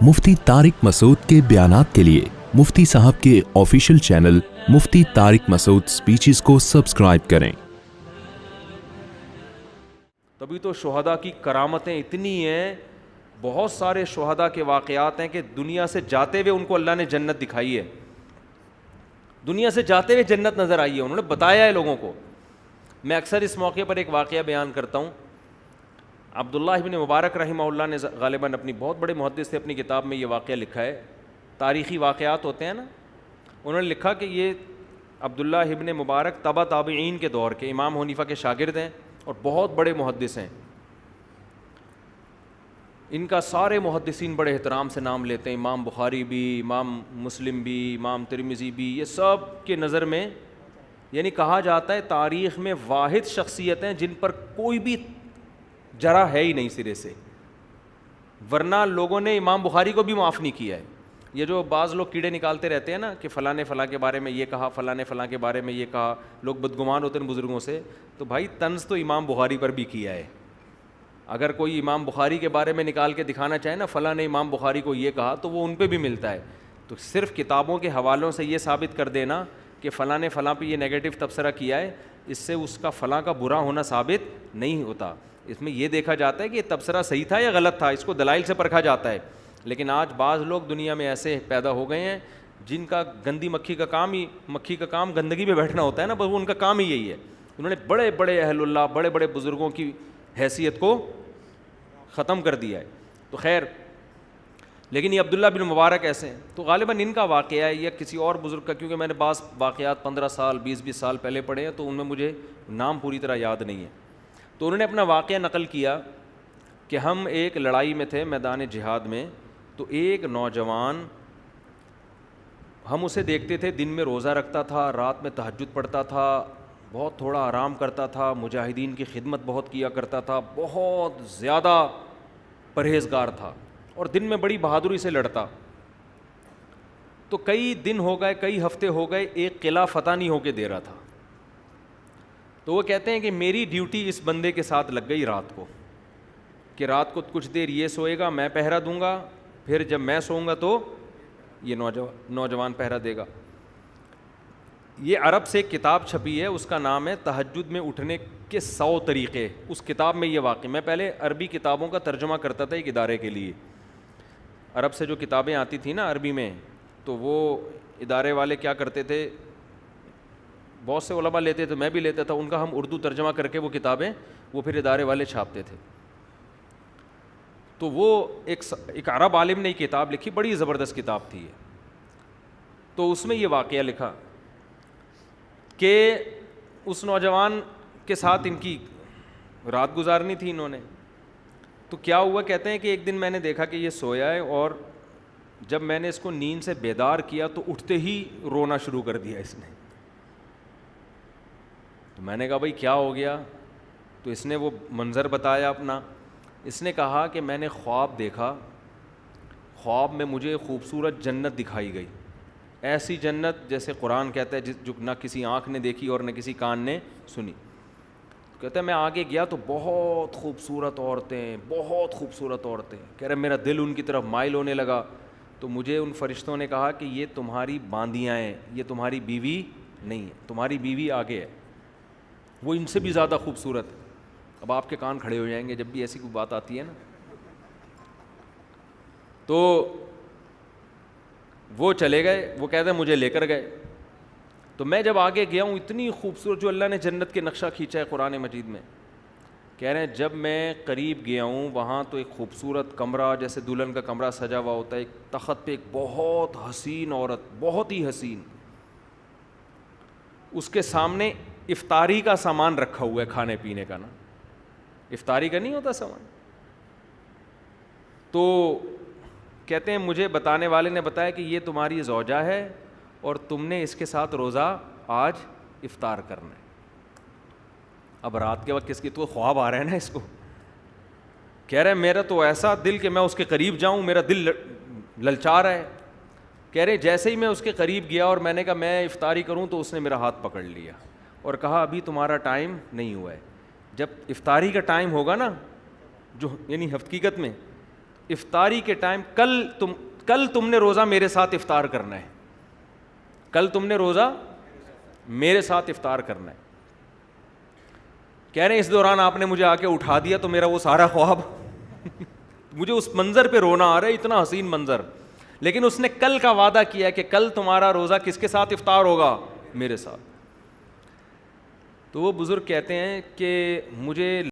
मुफ्ती तारिक मसूद के बयानात के लिए मुफ्ती साहब के ऑफिशियल चैनल मुफ्ती तारिक मसूद स्पीचेस को सब्सक्राइब करें। तभी तो शुहदा की करामतें इतनी हैं, बहुत सारे शुहदा के वाक़यात हैं कि दुनिया से जाते हुए उनको अल्लाह ने जन्नत दिखाई है, दुनिया से जाते हुए जन्नत नज़र आई है, उन्होंने बताया है लोगों को। मैं अक्सर इस मौके पर एक वाक़या बयान करता हूँ। अब्दुल्लाह इब्न मुबारक रहिमहुल्लाह ने ग़ालिबन अपनी बहुत बड़े मुहद्दिस से अपनी किताब में ये वाक़या लिखा है, तारीख़ी वाक़यात होते हैं ना, उन्होंने लिखा कि ये अब्दुल्लाह इब्न मुबारक तबा ताबईन के दौर के इमाम हनीफ़ा के शागिर्द हैं और बहुत बड़े मुहद्दिस हैं। इनका सारे मुहद्दिसीन बड़े एहतराम से नाम लेते हैं, इमाम बुखारी भी, इमाम मुस्लिम भी, इमाम तिरमिज़ी भी, ये सब के नज़र में यानी कहा जाता है तारीख़ में वाहिद शख्सियत हैं जिन पर कोई भी जरा है ही नहीं सिरे से, वरना लोगों ने इमाम बुखारी को भी माफ़ नहीं किया है। ये जो बाज़ लोग कीड़े निकालते रहते हैं ना कि फ़लाँ ने फ़लाँ के बारे में ये कहा, फ़लाँ ने फ़लाँ के बारे में ये कहा, लोग बदगुमान होते हैं बुज़ुर्गों से, तो भाई तंज़ तो इमाम बुखारी पर भी किया है। अगर कोई इमाम बुखारी के बारे में निकाल के दिखाना चाहे ना फ़लाँ ने इमाम बुखारी को ये कहा, तो वो उन पे भी मिलता है। तो सिर्फ़ किताबों के हवालों से ये साबित कर देना कि फ़लाँ ने फ़लाँ पे ये नेगेटिव तबसरा किया है, इससे उसका फ़लाँ का बुरा होना साबित नहीं होता। इसमें यह देखा जाता है कि ये तबसरा सही था या गलत था, इसको दलाइल से परखा जाता है। लेकिन आज बाज़ लोग दुनिया में ऐसे पैदा हो गए हैं जिनका गंदी मक्खी का काम गंदगी में बैठना होता है ना, बस वो उनका काम ही यही है। उन्होंने बड़े बड़े अहलुल्लाह, बड़े बड़े बुज़ुर्गों की हैसियत को ख़त्म कर दिया है। तो खैर, लेकिन ये अब्दुल्लाह बिन मुबारक ऐसे हैं, तो ग़ालिबन इनका वाक़या है या किसी और बुज़ुर्ग का, क्योंकि मैंने बाज़ वाक़यात 15 साल 20-20 साल पहले पढ़े हैं, तो उनमें मुझे नाम पूरी तरह याद नहीं है। तो उन्होंने अपना वाक़या नक़ल किया कि हम एक लड़ाई में थे, मैदान जिहाद में, तो एक नौजवान, हम उसे देखते थे दिन में रोज़ा रखता था, रात में तहज्जुद पढ़ता था, बहुत थोड़ा आराम करता था, मुजाहिदीन की खिदमत बहुत किया करता था, बहुत ज़्यादा परहेज़गार था और दिन में बड़ी बहादुरी से लड़ता। तो कई दिन हो गए, कई हफ्ते हो गए, एक किला फ़तह नहीं होके दे रहा था। तो वो कहते हैं कि मेरी ड्यूटी इस बंदे के साथ लग गई रात को, कि रात को कुछ देर ये सोएगा, मैं पहरा दूंगा, फिर जब मैं सोऊंगा तो ये नौजवान पहरा देगा। ये अरब से एक किताब छपी है, उसका नाम है तहज्जुद में उठने के 100 तरीक़े। उस किताब में ये वाक़ई, मैं पहले अरबी किताबों का तर्जुमा करता था एक इदारे के लिए, अरब से जो किताबें आती थी ना अरबी में, तो वो इदारे वाले क्या करते थे, बहुत से उलमा लेते थे, मैं भी लेता था, उनका हम उर्दू तर्जमा करके वो किताबें वो फिर इदारे वाले छापते थे। तो वो एक अरब आलिम ने किताब लिखी, बड़ी ज़बरदस्त किताब थी। तो उसमें ये वाक़या लिखा कि उस नौजवान के साथ इनकी रात गुजारनी थी इन्होंने। तो क्या हुआ, कहते हैं कि एक दिन मैंने देखा कि ये सोया है और जब मैंने इसको नींद से बेदार किया तो उठते ही रोना शुरू कर दिया इसने। तो मैंने कहा भाई क्या हो गया, तो इसने वो मंज़र बताया अपना। इसने कहा कि मैंने ख्वाब देखा, ख्वाब में मुझे खूबसूरत जन्नत दिखाई गई, ऐसी जन्नत जैसे कुरान कहता है जो ना किसी आँख ने देखी और न किसी कान ने सुनी। कहता है मैं आगे गया तो बहुत खूबसूरत औरतें, बहुत खूबसूरत औरतें। कह रहे मेरा दिल उनकी तरफ माइल होने लगा। तो मुझे उन फरिश्तों ने कहा कि ये तुम्हारी बांदियाँ हैं, ये तुम्हारी बीवी नहीं है, तुम्हारी बीवी आगे है, वो इनसे भी ज़्यादा खूबसूरत है। अब आपके कान खड़े हो जाएंगे जब भी ऐसी कोई बात आती है ना। तो वो चले गए, वो कहते हैं मुझे लेकर गए। तो मैं जब आगे गया हूँ, इतनी खूबसूरत जो अल्लाह ने जन्नत के नक्शा खींचा है कुरान मजीद में, कह रहे हैं जब मैं करीब गया हूँ वहाँ तो एक खूबसूरत कमरा, जैसे दुल्हन का कमरा सजा हुआ होता है, एक तख़त पे एक बहुत हसीन औरत, बहुत ही हसीन, उसके सामने इफ्तारी का सामान रखा हुआ है, खाने पीने का ना, इफ्तारी का नहीं होता सामान। तो कहते हैं मुझे बताने वाले ने बताया कि ये तुम्हारी ज़ौजा है और तुमने इसके साथ रोज़ा आज इफ्तार करना है। अब रात के वक्त किसकी तो ख्वाब आ रहा है ना इसको। कह रहे मेरा तो ऐसा दिल कि मैं उसके करीब जाऊं, मेरा दिल ललचा रहा है। कह रहे जैसे ही मैं उसके करीब गया और मैंने कहा मैं इफ्तारी करूं तो उसने मेरा हाथ पकड़ लिया और कहा अभी तुम्हारा टाइम नहीं हुआ है, जब इफ्तारी का टाइम होगा ना, जो यानी हकीकत में افطاری کے ٹائم کل تم نے روزہ میرے ساتھ افطار کرنا ہے, کل تم نے روزہ میرے ساتھ افطار کرنا ہے. کہہ رہے ہیں اس دوران آپ نے مجھے آ کے اٹھا دیا تو میرا وہ سارا خواب مجھے اس منظر پہ رونا آ رہا ہے, اتنا حسین منظر. لیکن اس نے کل کا وعدہ کیا کہ کل تمہارا روزہ کس کے ساتھ افطار ہوگا, میرے ساتھ. تو وہ بزرگ کہتے ہیں کہ مجھے